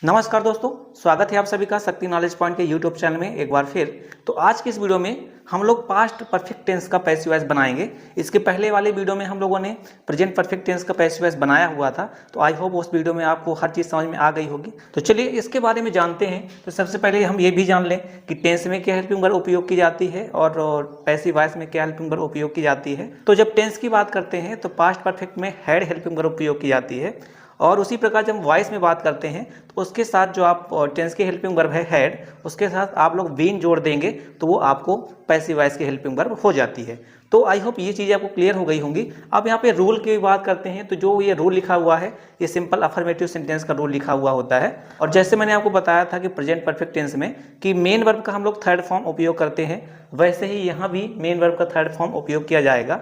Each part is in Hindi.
नमस्कार दोस्तों, स्वागत है आप सभी का शक्ति नॉलेज पॉइंट के यूट्यूब चैनल में एक बार फिर। तो आज की इस वीडियो में हम लोग पास्ट परफेक्ट टेंस का पैसिव वॉइस बनाएंगे। इसके पहले वाले वीडियो में हम लोगों ने प्रेजेंट परफेक्ट टेंस का पैसिव वॉइस बनाया हुआ था, तो आई होप उस वीडियो में आपको हर चीज़ समझ में आ गई होगी। तो चलिए इसके बारे में जानते हैं। तो सबसे पहले हम ये भी जान लें कि टेंस में क्या हेल्पिंग वर्ब उपयोग की जाती है और पैसिव वॉइस में क्या हेल्पिंग वर्ब उपयोग की जाती है। तो जब टेंस की बात करते हैं तो पास्ट परफेक्ट में हैड हेल्पिंग वर्ब उपयोग की जाती है, और उसी प्रकार जब हम वॉइस में बात करते हैं तो उसके साथ जो आप टेंस की हेल्पिंग वर्ब है हैड, उसके साथ आप लोग बीन जोड़ देंगे तो वो आपको पैसिव वॉइस की हेल्पिंग वर्ब हो जाती है। तो आई होप ये चीज़ें आपको क्लियर हो गई होंगी। अब यहाँ पे रूल की बात करते हैं, तो जो ये रूल लिखा हुआ है ये सिंपल अफर्मेटिव सेंटेंस का रूल लिखा हुआ होता है। और जैसे मैंने आपको बताया था कि प्रेजेंट परफेक्ट टेंस में कि मेन वर्ब का हम लोग थर्ड फॉर्म उपयोग करते हैं, वैसे ही यहाँ भी मेन वर्ब का थर्ड फॉर्म उपयोग किया जाएगा।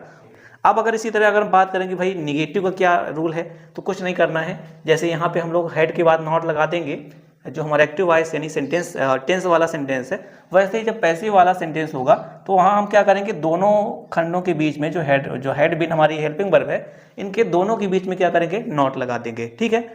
अब अगर इसी तरह अगर हम बात करें कि भाई निगेटिव का क्या रूल है, तो कुछ नहीं करना है। जैसे यहाँ पे हम लोग हेड के बाद नॉट लगा देंगे, जो हमारा एक्टिव वॉइस यानी सेंटेंस टेंस वाला सेंटेंस है, वैसे ही जब पैसिव वाला सेंटेंस होगा तो वहाँ हम क्या करेंगे, दोनों खंडों के बीच में जो हेड बिन हमारी हेल्पिंग वर्ब है, इनके दोनों के बीच में क्या करेंगे, नॉट लगा देंगे। ठीक है,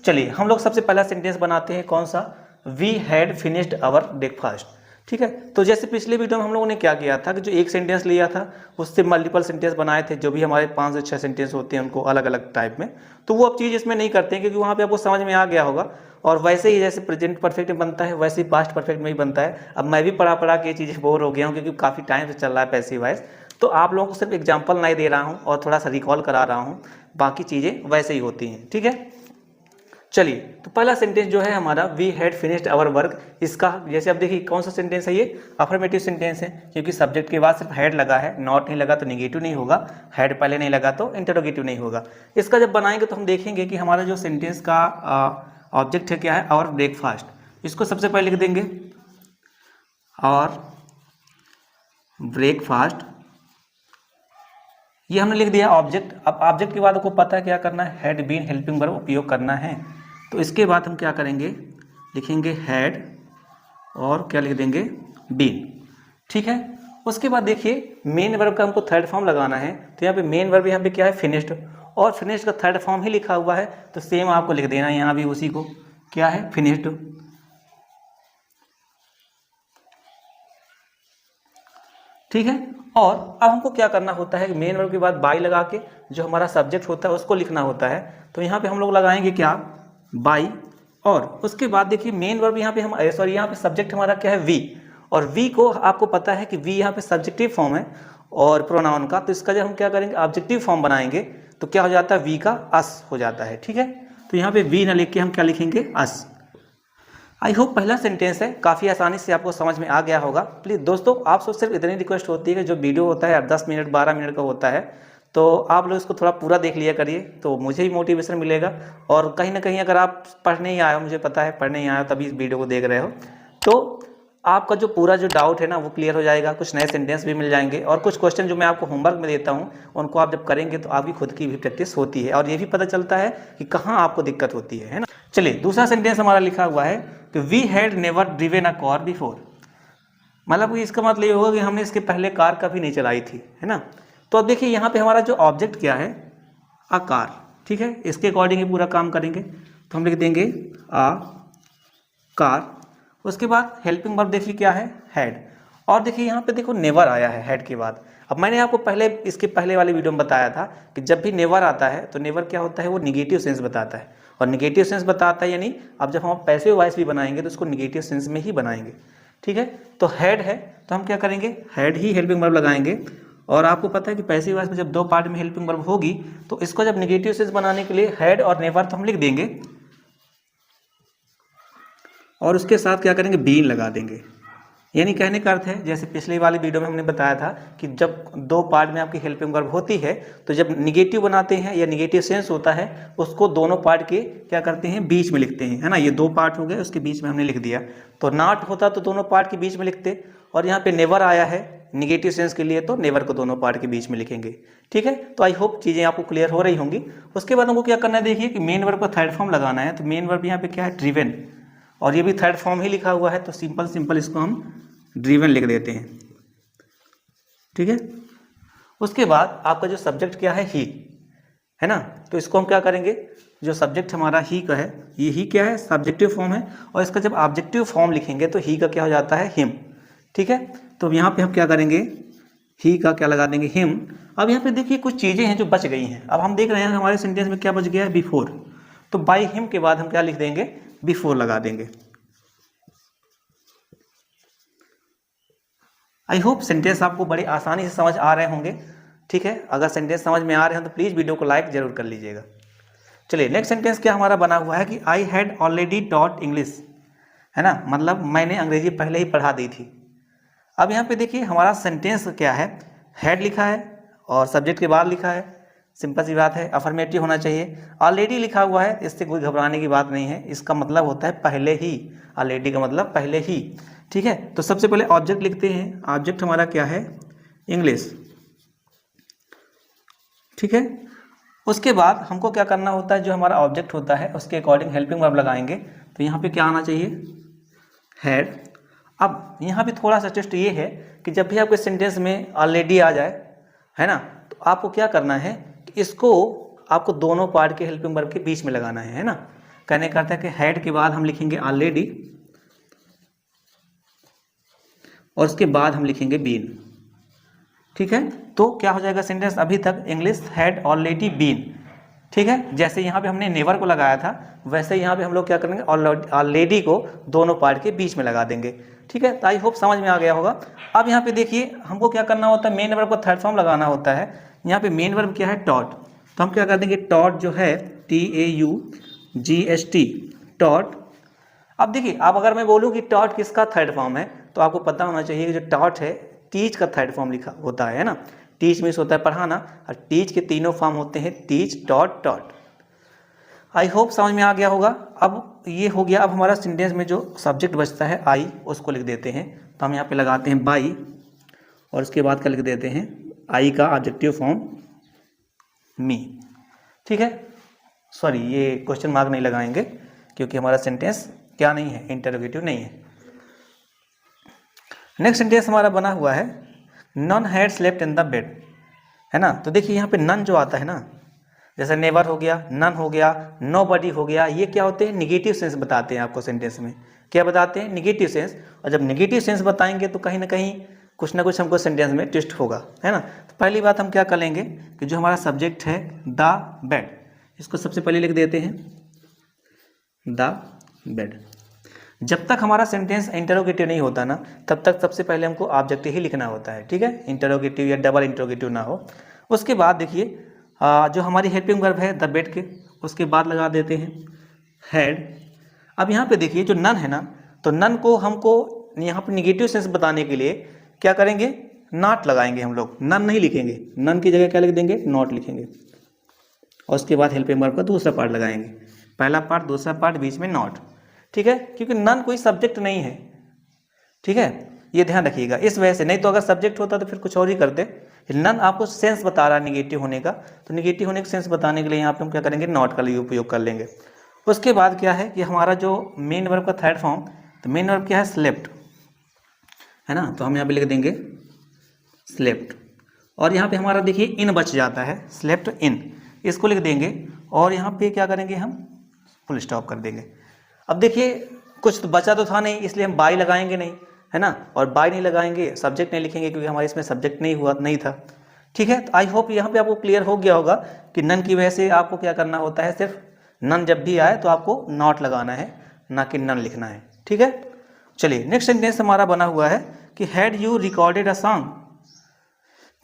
चलिए हम लोग सबसे पहला सेंटेंस बनाते हैं। कौन सा? We had finished our breakfast. ठीक है, तो जैसे पिछले वीडियो में हम लोगों ने क्या किया था कि जो एक सेंटेंस लिया था उससे मल्टीपल सेंटेंस बनाए थे, जो भी हमारे 5 से 6 सेंटेंस होते हैं उनको अलग अलग टाइप में। तो वो अब चीज़ इसमें नहीं करते हैं क्योंकि वहाँ पे आपको समझ में आ गया होगा। और वैसे ही जैसे प्रेजेंट परफेक्ट में बनता है वैसे ही पास्ट परफेक्ट में भी बनता है। अब मैं भी पढ़ा के ये चीज़ें बोर हो गया हूँ क्योंकि काफ़ी टाइम से चल रहा है पैसिव वॉइस। तो आप लोगों को सिर्फ एग्जाम्पल नहीं दे रहा हूँ और थोड़ा सा रिकॉल करा रहा हूँ, बाकी चीज़ें वैसे ही होती हैं। ठीक है, चलिए तो पहला सेंटेंस जो है हमारा we had finished our work, इसका जैसे अब देखिए कौन सा सेंटेंस है, ये अफर्मेटिव सेंटेंस है क्योंकि सब्जेक्ट के बाद सिर्फ हैड लगा है, नॉट नहीं लगा तो निगेटिव नहीं होगा, हैड पहले नहीं लगा तो इंटरोगेटिव नहीं होगा। इसका जब बनाएंगे तो हम देखेंगे कि हमारा जो सेंटेंस का ऑब्जेक्ट है क्या है, आवर ब्रेकफास्ट। इसको सबसे पहले लिख देंगे और ब्रेकफास्ट, ये हमने लिख दिया ऑब्जेक्ट। अब ऑब्जेक्ट के बाद आपको पता है क्या करना है, हैड बीन हेल्पिंग वर्ब उपयोग करना है। तो इसके बाद हम क्या करेंगे, लिखेंगे हैड और क्या लिख देंगे, बीन। ठीक है, उसके बाद देखिए मेन वर्ब का हमको थर्ड फॉर्म लगाना है, तो यहाँ पे मेन वर्ब यहाँ पे क्या है, फिनिश्ड, और फिनिश्ड का थर्ड फॉर्म ही लिखा हुआ है, तो सेम आपको लिख देना है यहाँ भी उसी को, क्या है, फिनिश्ड। ठीक है, और अब हमको क्या करना होता है, मेन वर्ब के बाद बाई लगा के जो हमारा सब्जेक्ट होता है उसको लिखना होता है। तो यहाँ पे हम लोग लगाएंगे क्या, बाई, और उसके बाद देखिए मेन वर्ब यहाँ पे हम सॉरी यहाँ पे सब्जेक्ट हमारा क्या है, वी, और वी को आपको पता है कि वी यहाँ पे सब्जेक्टिव फॉर्म है और प्रोनाउन का, तो इसका जब हम क्या करेंगे ऑब्जेक्टिव फॉर्म बनाएंगे तो क्या हो जाता है, वी का अस हो जाता है। ठीक है, तो यहाँ पे वी ना लिख के हम क्या लिखेंगे, अस। आई होप पहला सेंटेंस है काफ़ी आसानी से आपको समझ में आ गया होगा। प्लीज़ दोस्तों आप सब सिर्फ इतनी रिक्वेस्ट होती है कि जो वीडियो होता है 10 मिनट 12 मिनट का होता है, तो आप लोग इसको थोड़ा पूरा देख लिया करिए, तो मुझे ही मोटिवेशन मिलेगा। और कहीं ना कहीं अगर आप पढ़ने ही आए हो, मुझे पता है पढ़ने ही आए हो तभी इस वीडियो को देख रहे हो, तो आपका जो पूरा जो डाउट है ना वो क्लियर हो जाएगा, कुछ नए सेंटेंस भी मिल जाएंगे, और कुछ क्वेश्चन जो मैं आपको होमवर्क में देता हूँ उनको आप जब करेंगे तो आपकी खुद की भी प्रैक्टिस होती है और ये भी पता चलता है कि कहाँ आपको दिक्कत होती है ना। चलिए दूसरा सेंटेंस हमारा लिखा हुआ है कि we had never driven a car before, मतलब इसका मतलब ये होगा कि हमने इसके पहले कार कभी नहीं चलाई थी, है ना। तो अब देखिए यहाँ पे हमारा जो ऑब्जेक्ट क्या है, अ कार। ठीक है, इसके अकॉर्डिंग ही पूरा काम करेंगे, तो हम लिख देंगे अ कार। उसके बाद हेल्पिंग वर्ब देखिए क्या है, हैड, और देखिए यहाँ पे देखो नेवर आया है हैड के बाद। अब मैंने आपको पहले इसके पहले वाले वीडियो में बताया था कि जब भी नेवर आता है तो नेवर क्या होता है, वो निगेटिव सेंस बताता है, और निगेटिव सेंस बताता है यानी अब जब हम पैसिव वॉइस भी बनाएंगे तो उसको निगेटिव सेंस में ही बनाएंगे। ठीक है, तो हैड है तो हम क्या करेंगे, हैड ही हेल्पिंग वर्ब लगाएंगे। और आपको पता है कि पैसिव वॉइस में जब दो पार्ट में हेल्पिंग वर्ब होगी तो इसको जब निगेटिव सेंस बनाने के लिए हैड और नेवर तो हम लिख देंगे, और उसके साथ क्या करेंगे, बीन लगा देंगे। यानी कहने का अर्थ है जैसे पिछले वाली वीडियो में हमने बताया था कि जब दो पार्ट में आपकी हेल्पिंग वर्ब होती है तो जब निगेटिव बनाते हैं या निगेटिव सेंस होता है उसको दोनों पार्ट के क्या करते हैं, बीच में लिखते हैं, है ना। ये दो पार्ट हो गए उसके बीच में हमने लिख दिया, तो नॉट होता तो दोनों पार्ट के बीच में लिखते, और यहाँ पे नेवर आया है निगेटिव सेंस के लिए तो नेवर को दोनों पार्ट के बीच में लिखेंगे। ठीक है, तो आई होप चीज़ें आपको क्लियर हो रही होंगी। उसके बाद हमको क्या करना है, देखिए कि मेन वर्ब का थर्ड फॉर्म लगाना है, तो मेन वर्ब यहाँ पे क्या है, ड्रिवन, और ये भी थर्ड फॉर्म ही लिखा हुआ है, तो सिंपल इसको हम ड्रिवन लिख देते हैं। ठीक है, उसके बाद आपका जो सब्जेक्ट क्या है, ही, है ना। तो इसको हम क्या करेंगे, जो सब्जेक्ट हमारा ही का है, ये ही क्या है, सब्जेक्टिव फॉर्म है, और इसका जब ऑब्जेक्टिव फॉर्म लिखेंगे तो ही का क्या हो जाता है, हिम। ठीक है, तो यहाँ पे हम क्या करेंगे, ही का क्या लगा देंगे, हिम। अब यहाँ पे देखिए कुछ चीज़ें हैं जो बच गई हैं। अब हम देख रहे हैं हमारे सेंटेंस में क्या बच गया है, बिफोर। तो बाई हिम के बाद हम क्या लिख देंगे, बिफोर लगा देंगे। आई होप सेंटेंस आपको बड़ी आसानी से समझ आ रहे होंगे। ठीक है, अगर सेंटेंस समझ में आ रहे हैं तो प्लीज़ वीडियो को लाइक जरूर कर लीजिएगा। चलिए नेक्स्ट सेंटेंस क्या हमारा बना हुआ है कि I had already taught English, है ना, मतलब मैंने अंग्रेजी पहले ही पढ़ा दी थी। अब यहाँ पे देखिए हमारा सेंटेंस क्या है, हैड लिखा है और सब्जेक्ट के बाद लिखा है, सिंपल सी बात है, अफर्मेटिव होना चाहिए। ऑलरेडी लिखा हुआ है, इससे कोई घबराने की बात नहीं है, इसका मतलब होता है पहले ही, ऑलरेडी का मतलब पहले ही। ठीक है, तो सबसे पहले ऑब्जेक्ट लिखते हैं, ऑब्जेक्ट हमारा क्या है, इंग्लिश। ठीक है, उसके बाद हमको क्या करना होता है, जो हमारा ऑब्जेक्ट होता है उसके अकॉर्डिंग हेल्पिंग वर्ब लगाएंगे। तो यहाँ पे क्या आना चाहिए, हैड। अब यहाँ पे थोड़ा सा ट्विस्ट ये है कि जब भी आपके सेंटेंस में ऑलरेडी आ जाए, है ना, तो आपको क्या करना है कि इसको आपको दोनों पार्ट के हेल्पिंग वर्ब के बीच में लगाना है ना। कहने का अर्थ है कि हैड के बाद हम लिखेंगे ऑलरेडी और उसके बाद हम लिखेंगे बीन। ठीक है, तो क्या हो जाएगा सेंटेंस, अभी तक इंग्लिश हैड ऑलरेडी बीन। ठीक है, जैसे यहाँ पे हमने नेवर को लगाया था वैसे यहाँ पे हम लोग क्या करेंगे, ऑलरेडी को दोनों पार्ट के बीच में लगा देंगे। ठीक है, तो आई होप समझ में आ गया होगा। अब यहाँ पे देखिए हमको क्या करना होता है, मेन वर्ब को थर्ड फॉर्म लगाना होता है। यहाँ पे मेन वर्ब क्या है, टॉट। तो हम क्या कर देंगे, टॉट जो है TAUGHT, टॉट। अब देखिए, अब अगर मैं बोलूँ कि टॉट किसका थर्ड फॉर्म है, तो आपको पता होना चाहिए कि जो टॉट है टीच का थर्ड फॉर्म लिखा होता है ना। टीच मीन्स होता है पढ़ाना, और टीच के तीनों फॉर्म होते हैं teach, taught, taught. I hope समझ में आ गया होगा। अब ये हो गया। अब हमारा सेंटेंस में जो सब्जेक्ट बचता है आई, उसको लिख देते हैं। तो हम यहाँ पे लगाते हैं बाई और उसके बाद का लिख देते हैं आई का ऑब्जेक्टिव फॉर्म मी। ठीक है, सॉरी ये क्वेश्चन मार्क नहीं लगाएंगे क्योंकि हमारा सेंटेंस क्या नहीं है, इंटरोगेटिव नहीं है। नेक्स्ट सेंटेंस हमारा बना हुआ है none had slept in the bed, है ना। तो देखिए यहाँ पे नन जो आता है ना, जैसे नेवर हो गया, नन हो गया, नोबडी हो गया, ये क्या होते हैं, निगेटिव सेंस बताते हैं आपको सेंटेंस में। क्या बताते हैं, निगेटिव सेंस। और जब निगेटिव सेंस बताएंगे तो कहीं ना कहीं कुछ ना कुछ हमको सेंटेंस में ट्विस्ट होगा, है ना। तो पहली बात हम क्या कर लेंगे कि जो हमारा सब्जेक्ट है द बेड, इसको सबसे पहले लिख देते हैं द बेड। जब तक हमारा सेंटेंस इंटरोगेटिव नहीं होता ना, तब तक सबसे पहले हमको ऑब्जेक्ट ही लिखना होता है। ठीक है, इंटरोगेटिव या डबल इंटरोगेटिव ना हो। उसके बाद देखिए जो हमारी हेल्पिंग वर्ब है द बेड के, उसके बाद लगा देते हैं हैड। अब यहाँ पे देखिए जो नन है ना, तो नन को हमको यहाँ पे निगेटिव सेंस बताने के लिए क्या करेंगे, नॉट लगाएंगे हम लोग, नन नहीं लिखेंगे, नन की जगह क्या लिख देंगे, नॉट लिखेंगे। और उसके बाद हेल्पिंग वर्ब का दूसरा पार्ट लगाएंगे, पहला पार्ट दूसरा पार्ट बीच में नॉट। ठीक है, क्योंकि नन कोई सब्जेक्ट नहीं है। ठीक है, ये ध्यान रखिएगा इस वजह से, नहीं तो अगर सब्जेक्ट होता तो फिर कुछ और ही करते। नन आपको सेंस बता रहा है निगेटिव होने का, तो निगेटिव होने का सेंस बताने के लिए यहाँ पे हम क्या करेंगे, नॉट का उपयोग कर लेंगे। उसके बाद क्या है कि हमारा जो मेन वर्ब का थर्ड फॉर्म, तो मेन वर्ब क्या है, स्लेप्ट, है ना। तो हम यहाँ पे लिख देंगे स्लेप्ट। और यहाँ पे हमारा देखिए इन बच जाता है, स्लेप्ट इन, इसको लिख देंगे। और यहाँ पे क्या करेंगे, हम फुल स्टॉप कर देंगे। अब देखिए कुछ तो बचा तो था नहीं, इसलिए हम बाई लगाएंगे नहीं, है ना। और बाई नहीं लगाएंगे, सब्जेक्ट नहीं लिखेंगे क्योंकि हमारे इसमें सब्जेक्ट नहीं था। ठीक है, तो आई होप यहाँ पे आपको क्लियर हो गया होगा कि नन की वजह से आपको क्या करना होता है, सिर्फ नन जब भी आए तो आपको नॉट लगाना है, ना कि नन लिखना है। ठीक है, चलिए नेक्स्ट सेंटेंस हमारा बना हुआ है कि had you recorded a song.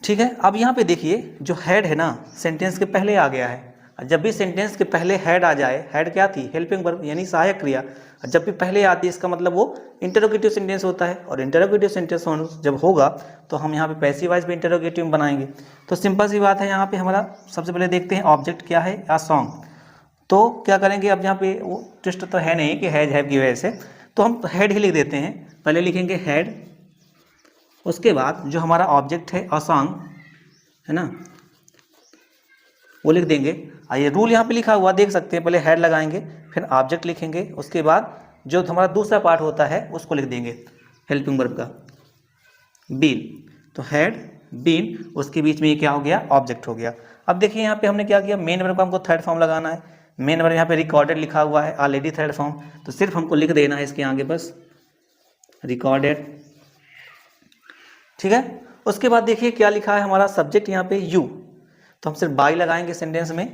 ठीक है, अब यहाँ पे देखिए जो हैड है ना, सेंटेंस के पहले आ गया है। जब भी सेंटेंस के पहले हैड आ जाए, हैड क्या थी, हेल्पिंग वर्ब यानी सहायक क्रिया, जब भी पहले आती है इसका मतलब वो इंटरोगेटिव सेंटेंस होता है। और इंटरोगेटिव सेंटेंस जब होगा तो हम यहाँ पे पैसिव वॉइस भी इंटरोगेटिव में बनाएंगे। तो सिंपल सी बात है, यहाँ पे हमारा सबसे पहले देखते हैं ऑब्जेक्ट क्या है, या सॉन्ग। तो क्या करेंगे, अब यहाँ पे वो ट्विस्ट तो है नहीं कि हैज हैव की वजह से, तो हम हैड ही लिख देते हैं। पहले लिखेंगे हैड, उसके बाद जो हमारा ऑब्जेक्ट है अ सॉन्ग, है ना, वो लिख देंगे। ये रूल यहाँ पे लिखा हुआ देख सकते हैं, पहले हेड लगाएंगे फिर ऑब्जेक्ट लिखेंगे, उसके बाद जो हमारा दूसरा पार्ट होता है उसको लिख देंगे हेल्पिंग वर्ब का बीन। तो हेड बीन, उसके बीच में ये क्या हो गया, ऑब्जेक्ट हो गया। अब देखिए यहाँ पे हमने क्या किया, मेन वर्ब का हमको थर्ड फॉर्म लगाना है। मेन वर्ब यहाँ पे रिकॉर्डेड लिखा हुआ है, ऑलरेडी थर्ड फॉर्म, तो सिर्फ हमको लिख देना है इसके आगे बस रिकॉर्डेड, ठीक है। उसके बाद देखिए क्या लिखा है हमारा सब्जेक्ट यहाँ पे यू, तो हम सिर्फ बाई लगाएंगे सेंटेंस में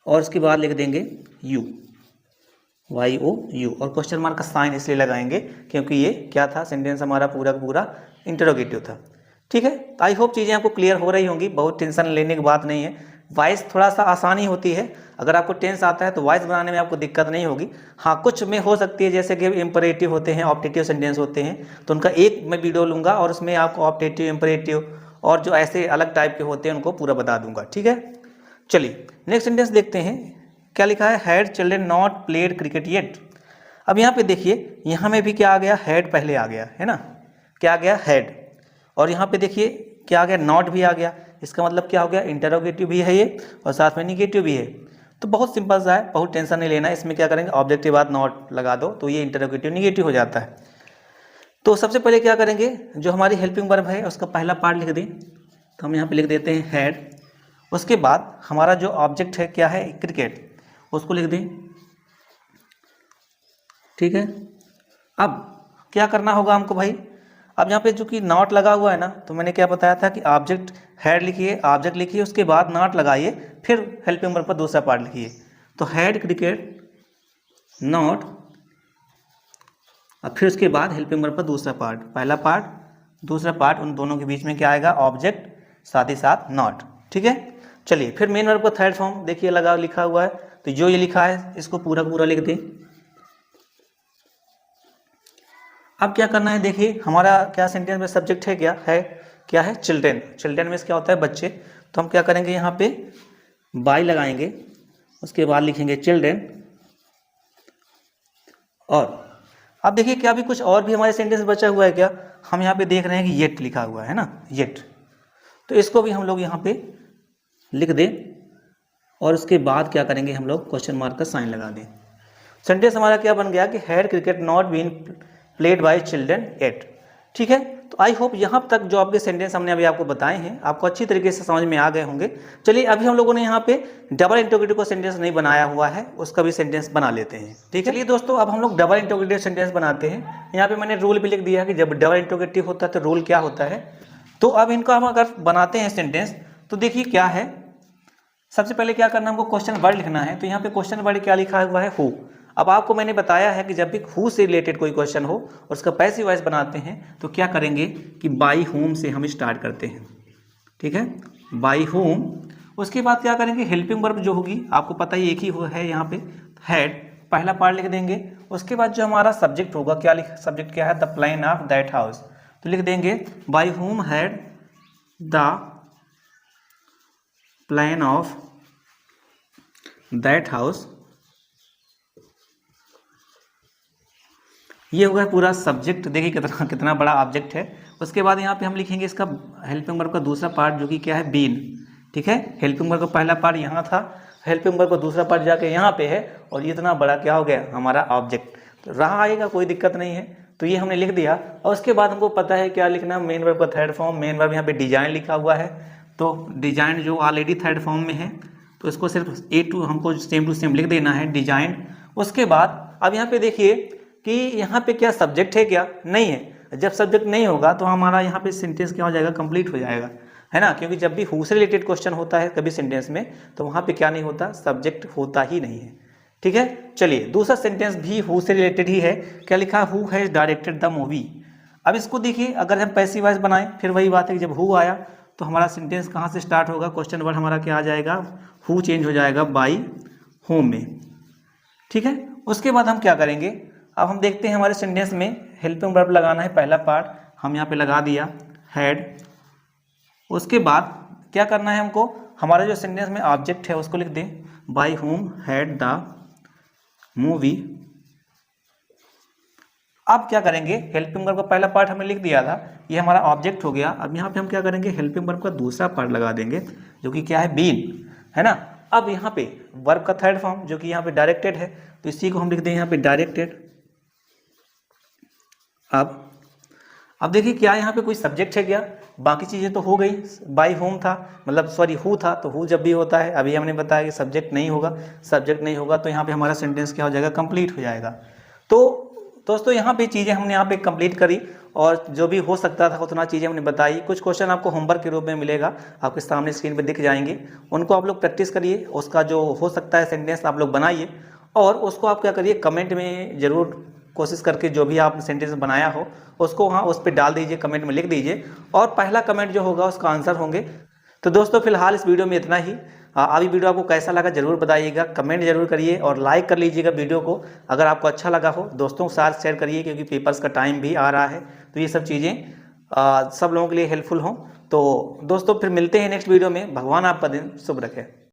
और उसके बाद लिख देंगे यू, YOU, और क्वेश्चन मार्क का साइन इसलिए लगाएंगे क्योंकि ये क्या था, सेंटेंस हमारा पूरा का पूरा इंटरोगेटिव था, ठीक है। आई होप चीज़ें आपको क्लियर हो रही होंगी, बहुत टेंशन लेने की बात नहीं है। वॉइस थोड़ा सा आसानी होती है, अगर आपको टेंस आता है तो वॉइस बनाने में आपको दिक्कत नहीं होगी। हाँ कुछ में हो सकती है, जैसे कि इम्परेटिव होते हैं, ऑप्टेटिव सेंटेंस होते हैं, तो उनका एक मैं वीडियो लूँगा और उसमें आपको ऑप्टेटिव, इम्परेटिव और जो ऐसे अलग टाइप के होते हैं उनको पूरा बता दूंगा, ठीक है। चलिए नेक्स्ट सेंटेंस देखते हैं, क्या लिखा है, had children not played cricket yet. अब यहाँ पे देखिए, यहाँ में भी क्या आ गया, हैड पहले आ गया है ना, क्या आ गया हैड, और यहाँ पे देखिए क्या आ गया, नॉट भी आ गया। इसका मतलब क्या हो गया, इंटरोगेटिव भी है ये और साथ में निगेटिव भी है। तो बहुत सिंपल सा है, बहुत टेंशन नहीं लेना, इसमें क्या करेंगे ऑब्जेक्ट के बाद नॉट लगा दो तो ये इंटरोगेटिव निगेटिव हो जाता है। तो सबसे पहले क्या करेंगे, जो हमारी हेल्पिंग वर्ब है उसका पहला पार्ट लिख दें, तो हम यहाँ पे लिख देते हैं हैड। उसके बाद हमारा जो ऑब्जेक्ट है क्या है, क्रिकेट, उसको लिख दें, ठीक है। अब क्या करना होगा हमको भाई, अब यहाँ पे जो कि नॉट लगा हुआ है ना, तो मैंने क्या बताया था कि ऑब्जेक्ट हैड लिखिए, ऑब्जेक्ट लिखिए, उसके बाद नॉट लगाइए, फिर हेल्पिंग वर्ब पर दूसरा पार्ट लिखिए। तो हैड क्रिकेट नॉट, और फिर उसके बाद हेल्पिंग वर्ब पर दूसरा पार्ट, पहला पार्ट दूसरा पार्ट, उन दोनों के बीच में क्या आएगा, ऑब्जेक्ट साथ ही साथ नॉट, ठीक है। चलिए फिर मेन वर्ब का थर्ड फॉर्म देखिए लगा लिखा हुआ है, तो जो ये लिखा है इसको पूरा पूरा लिख दें। अब क्या करना है, देखिए हमारा क्या सेंटेंस में सब्जेक्ट है, क्या है चिल्ड्रेन, चिल्ड्रेन में क्या होता है बच्चे, तो हम क्या करेंगे यहाँ पे बाई लगाएंगे, उसके बाद लिखेंगे चिल्ड्रेन, और अब देखिए क्या भी कुछ और भी हमारे सेंटेंस बचा हुआ है क्या, हम यहाँ पे देख रहे हैं कि येट लिखा हुआ है ना, येट, तो इसको भी हम लोग यहाँ पे लिख दें और उसके बाद क्या करेंगे हम लोग क्वेश्चन मार्क का साइन लगा दें। सेंटेंस हमारा क्या बन गया कि had cricket not been played by children yet, ठीक है। तो आई होप यहाँ तक जो आपके सेंटेंस हमने अभी आपको बताए हैं आपको अच्छी तरीके से समझ में आ गए होंगे। चलिए अभी हम लोगों ने यहाँ पे डबल इंटरोगेटिव का सेंटेंस नहीं बनाया हुआ है, उसका भी सेंटेंस बना लेते हैं, ठीक है। चलिए दोस्तों अब हम लोग डबल इंटरोगेटिव सेंटेंस बनाते हैं। यहाँ पे मैंने रूल भी लिख दिया कि जब डबल इंटरोगेटिव होता है तो रूल क्या होता है। तो अब इनका हम अगर बनाते हैं सेंटेंस, तो देखिए क्या है, सबसे पहले क्या करना है, हमको क्वेश्चन वर्ड लिखना है। तो यहाँ पे क्वेश्चन वर्ड क्या लिखा हुआ है, हु। अब आपको मैंने बताया है कि जब भी हु से रिलेटेड कोई क्वेश्चन हो और उसका पैसिव वॉइस बनाते हैं तो क्या करेंगे कि बाई होम से हम स्टार्ट करते हैं, ठीक है, बाई होम। उसके बाद क्या करेंगे, हेल्पिंग वर्ब जो होगी आपको पता ही एक ही है यहाँ पे, हैड, पहला पार्ट लिख देंगे। उसके बाद जो हमारा सब्जेक्ट होगा, क्या सब्जेक्ट क्या है, the plan of that house, तो लिख देंगे by home had the plan of that house. ये होगा पूरा सब्जेक्ट, देखिए कितना कितना बड़ा ऑब्जेक्ट है। उसके बाद यहाँ पे हम लिखेंगे इसका हेल्पिंग वर्ब का दूसरा पार्ट जो कि क्या है, बीन, ठीक है। हेल्पिंग वर्ब का पहला पार्ट यहाँ था, हेल्पिंग वर्ब का दूसरा पार्ट जाके यहाँ पे है, और ये इतना बड़ा क्या हो गया हमारा ऑब्जेक्ट, तो रहा आएगा, कोई दिक्कत नहीं है। तो ये हमने लिख दिया। और उसके बाद हमको पता है क्या लिखना, मेन वर्ब का थर्ड फॉर्म, मेन वर्ब यहाँ पे डिजाइन लिखा हुआ है, तो डिजाइन जो ऑलरेडी थर्ड फॉर्म में है तो इसको सिर्फ A2 हमको सेम टू सेम लिख देना है, डिजाइन। उसके बाद अब यहाँ पे देखिए कि यहाँ पे क्या सब्जेक्ट है, क्या नहीं है। जब सब्जेक्ट नहीं होगा तो हमारा यहाँ पे सेंटेंस क्या हो जाएगा, कंप्लीट हो जाएगा, है ना, क्योंकि जब भी हु से रिलेटेड क्वेश्चन होता है कभी सेंटेंस में तो वहाँ पे क्या नहीं होता, सब्जेक्ट होता ही नहीं है, ठीक है। चलिए दूसरा सेंटेंस भी हु से रिलेटेड ही है, क्या लिखा, who has directed the movie. अब इसको देखिए, अगर हम पैसिव वॉइस बनाएं फिर वही बात है कि जब हु आया तो हमारा सेंटेंस कहाँ से स्टार्ट होगा, क्वेश्चन वर्ड हमारा क्या आ जाएगा, हु चेंज हो जाएगा बाई होम में, ठीक है। उसके बाद हम क्या करेंगे, अब हम देखते हैं हमारे सेंटेंस में हेल्पिंग वर्ब लगाना है, पहला पार्ट हम यहाँ पे लगा दिया हैड। उसके बाद क्या करना है हमको, हमारा जो सेंटेंस में ऑब्जेक्ट है उसको लिख दें, by home had the movie. अब क्या करेंगे, हेल्पिंग वर्ब का पहला पार्ट हमने लिख दिया था, ये हमारा ऑब्जेक्ट हो गया। अब यहाँ पे हम क्या करेंगे, हेल्पिंग वर्ब का दूसरा पार्ट लगा देंगे जो कि क्या है, बीन, है ना। अब यहाँ पे वर्ब का थर्ड फॉर्म जो कि यहाँ पे डायरेक्टेड है, तो इसी को हम लिख दें यहाँ पे डायरेक्टेड। अब देखिए क्या यहाँ पे कोई सब्जेक्ट है क्या, बाकी चीज़ें तो हो गई। बाई होम था, मतलब सॉरी हु था, तो हु जब भी होता है, अभी हमने बताया कि सब्जेक्ट नहीं होगा, सब्जेक्ट नहीं होगा तो यहाँ पे हमारा सेंटेंस क्या हो जाएगा, कंप्लीट हो जाएगा। तो दोस्तों यहाँ पे चीज़ें हमने यहाँ पे कंप्लीट करी और जो भी हो सकता था उतना चीज़ें हमने बताई। कुछ क्वेश्चन आपको होमवर्क के रूप में मिलेगा, आपके सामने स्क्रीन पे दिख जाएंगे, उनको आप लोग प्रैक्टिस करिए, उसका जो हो सकता है सेंटेंस आप लोग बनाइए और उसको आप क्या करिए, कमेंट में ज़रूर कोशिश करके जो भी आपने सेंटेंस बनाया हो उसको वहाँ उस पर डाल दीजिए, कमेंट में लिख दीजिए और पहला कमेंट जो होगा उसका आंसर होंगे। तो दोस्तों फिलहाल इस वीडियो में इतना ही। अभी वीडियो आपको कैसा लगा जरूर बताइएगा, कमेंट जरूर करिए और लाइक कर लीजिएगा वीडियो को। अगर आपको अच्छा लगा हो दोस्तों के साथ शेयर करिए, क्योंकि पेपर्स का टाइम भी आ रहा है, तो ये सब चीज़ें सब लोगों के लिए हेल्पफुल हों। तो दोस्तों फिर मिलते हैं नेक्स्ट वीडियो में। भगवान आपका दिन शुभ रखे।